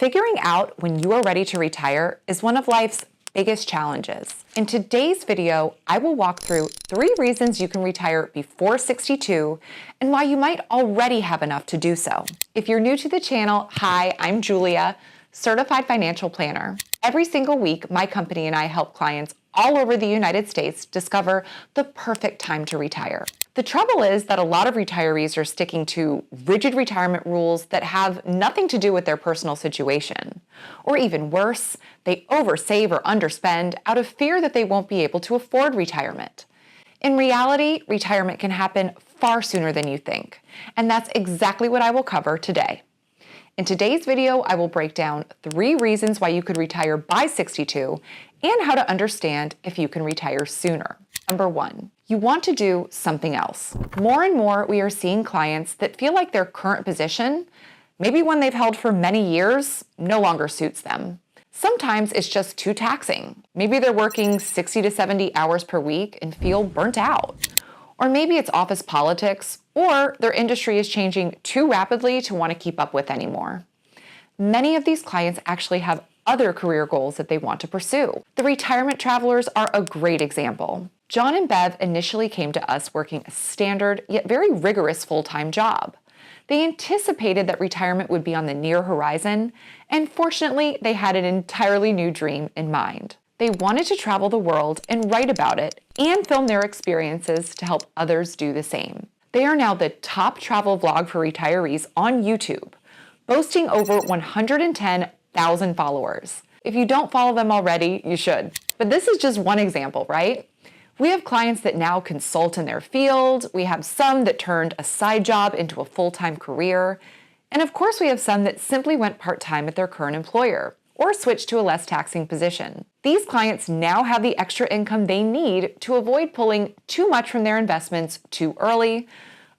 Figuring out when you are ready to retire is one of life's biggest challenges. In today's video, I will walk through 3 reasons you can retire before 62 and why you might already have enough to do so. If you're new to the channel, hi, I'm Julia, Certified Financial Planner. Every single week, my company and I help clients all over the United States discover the perfect time to retire. The trouble is that a lot of retirees are sticking to rigid retirement rules that have nothing to do with their personal situation. Or even worse, they oversave or underspend out of fear that they won't be able to afford retirement. In reality, retirement can happen far sooner than you think, and that's exactly what I will cover today. In today's video, I will break down 3 reasons why you could retire by 62 and how to understand if you can retire sooner. Number 1, you want to do something else. More and more, we are seeing clients that feel like their current position, maybe one they've held for many years, no longer suits them. Sometimes it's just too taxing. Maybe they're working 60 to 70 hours per week and feel burnt out. Or maybe it's office politics, or their industry is changing too rapidly to want to keep up with anymore. Many of these clients actually have other career goals that they want to pursue. The retirement travelers are a great example. John and Bev initially came to us working a standard yet very rigorous full-time job. They anticipated that retirement would be on the near horizon, and fortunately, they had an entirely new dream in mind. They wanted to travel the world and write about it and film their experiences to help others do the same. They are now the top travel vlog for retirees on YouTube, boasting over 110,000 followers. If you don't follow them already, you should. But this is just one example, right? We have clients that now consult in their field, we have some that turned a side job into a full-time career, and of course we have some that simply went part-time at their current employer or switched to a less taxing position. These clients now have the extra income they need to avoid pulling too much from their investments too early,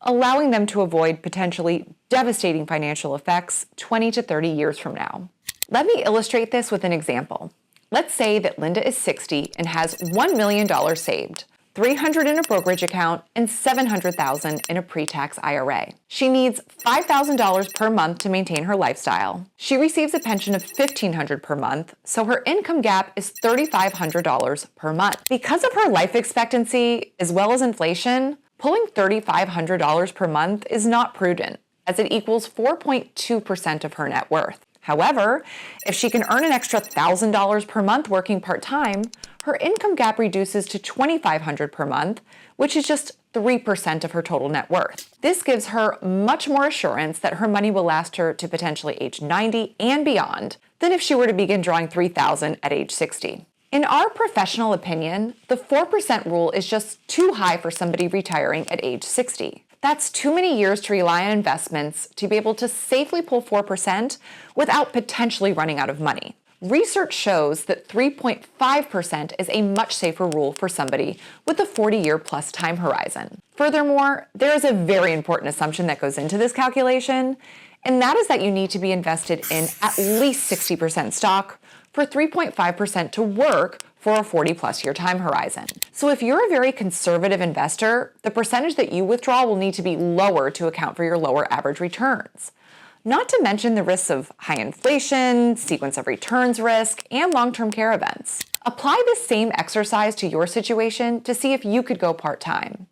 allowing them to avoid potentially devastating financial effects 20 to 30 years from now. Let me illustrate this with an example. Let's say that Linda is 60 and has $1 million saved, $300 in a brokerage account, and $700,000 in a pre-tax IRA. She needs $5,000 per month to maintain her lifestyle. She receives a pension of $1,500 per month, so her income gap is $3,500 per month. Because of her life expectancy, as well as inflation, pulling $3,500 per month is not prudent, as it equals 4.2% of her net worth. However, if she can earn an extra $1,000 per month working part-time, her income gap reduces to $2,500 per month, which is just 3% of her total net worth. This gives her much more assurance that her money will last her to potentially age 90 and beyond than if she were to begin drawing $3,000 at age 60. In our professional opinion, the 4% rule is just too high for somebody retiring at age 60. That's too many years to rely on investments to be able to safely pull 4% without potentially running out of money. Research shows that 3.5% is a much safer rule for somebody with a 40-year plus time horizon. Furthermore, there is a very important assumption that goes into this calculation, and that is that you need to be invested in at least 60% stock for 3.5% to work for a 40-plus year time horizon. So if you're a very conservative investor, the percentage that you withdraw will need to be lower to account for your lower average returns. Not to mention the risks of high inflation, sequence of returns risk, and long-term care events. Apply this same exercise to your situation to see if you could go part-time.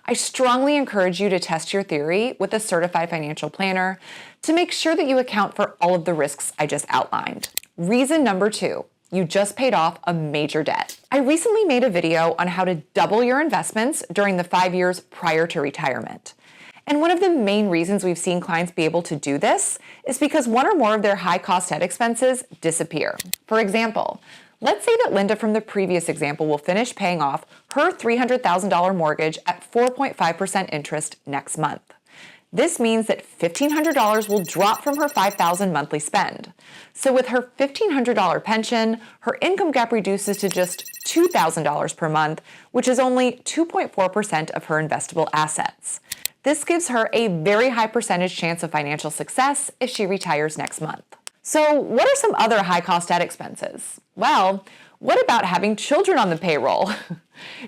I strongly encourage you to test your theory with a certified financial planner to make sure that you account for all of the risks I just outlined. Reason number 2. You just paid off a major debt. I recently made a video on how to double your investments during the 5 years prior to retirement. And one of the main reasons we've seen clients be able to do this is because one or more of their high-cost debt expenses disappear. For example, let's say that Linda from the previous example will finish paying off her $300,000 mortgage at 4.5% interest next month. This means that $1,500 will drop from her $5,000 monthly spend. So with her $1,500 pension, her income gap reduces to just $2,000 per month, which is only 2.4% of her investable assets. This gives her a very high percentage chance of financial success if she retires next month. So what are some other high-cost debt expenses? Well, what about having children on the payroll?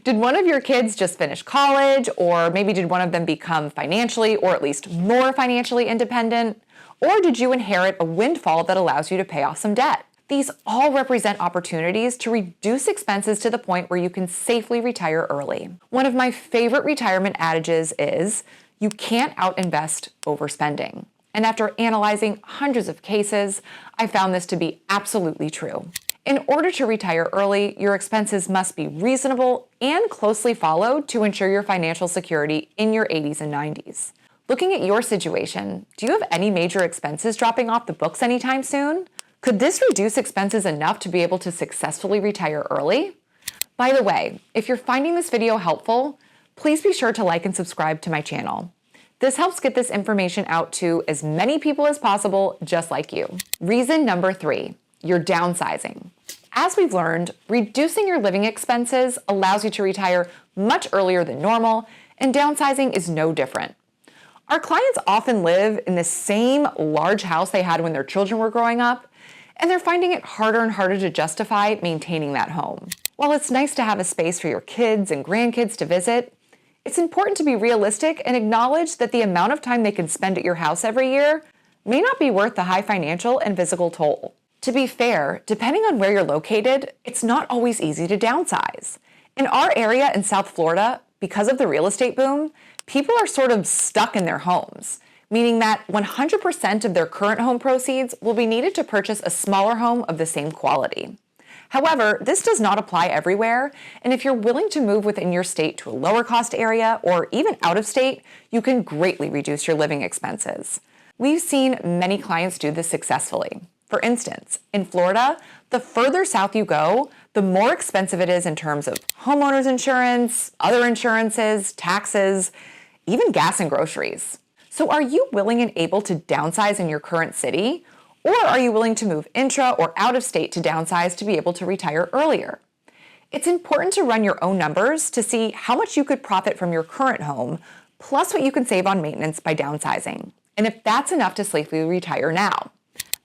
Did one of your kids just finish college, or maybe did one of them become financially or at least more financially independent? Or did you inherit a windfall that allows you to pay off some debt? These all represent opportunities to reduce expenses to the point where you can safely retire early. One of my favorite retirement adages is, you can't outinvest overspending. And after analyzing hundreds of cases, I found this to be absolutely true. In order to retire early, your expenses must be reasonable and closely followed to ensure your financial security in your 80s and 90s. Looking at your situation, do you have any major expenses dropping off the books anytime soon? Could this reduce expenses enough to be able to successfully retire early? By the way, if you're finding this video helpful, please be sure to like and subscribe to my channel. This helps get this information out to as many people as possible just like you. Reason number 3, you're downsizing. As we've learned, reducing your living expenses allows you to retire much earlier than normal, and downsizing is no different. Our clients often live in the same large house they had when their children were growing up, and they're finding it harder and harder to justify maintaining that home. While it's nice to have a space for your kids and grandkids to visit, it's important to be realistic and acknowledge that the amount of time they can spend at your house every year may not be worth the high financial and physical toll. To be fair, depending on where you're located, it's not always easy to downsize. In our area in South Florida, because of the real estate boom, people are sort of stuck in their homes, meaning that 100% of their current home proceeds will be needed to purchase a smaller home of the same quality. However, this does not apply everywhere, and if you're willing to move within your state to a lower cost area or even out of state, you can greatly reduce your living expenses. We've seen many clients do this successfully. For instance, in Florida, the further south you go, the more expensive it is in terms of homeowners insurance, other insurances, taxes, even gas and groceries. So are you willing and able to downsize in your current city? Or are you willing to move intra or out of state to downsize to be able to retire earlier? It's important to run your own numbers to see how much you could profit from your current home, plus what you can save on maintenance by downsizing, and if that's enough to safely retire now.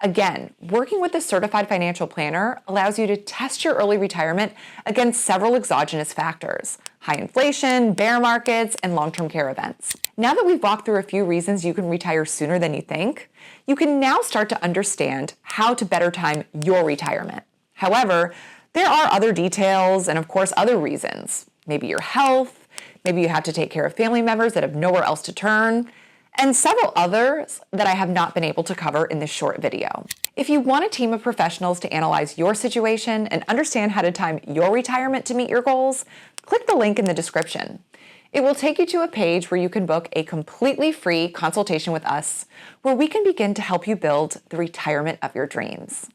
Again, working with a certified financial planner allows you to test your early retirement against several exogenous factors: high inflation, bear markets, and long-term care events. Now that we've walked through a few reasons you can retire sooner than you think, you can now start to understand how to better time your retirement. However, there are other details and, of course, other reasons. Maybe your health, maybe you have to take care of family members that have nowhere else to turn, and several others that I have not been able to cover in this short video. If you want a team of professionals to analyze your situation and understand how to time your retirement to meet your goals, click the link in the description. It will take you to a page where you can book a completely free consultation with us, where we can begin to help you build the retirement of your dreams.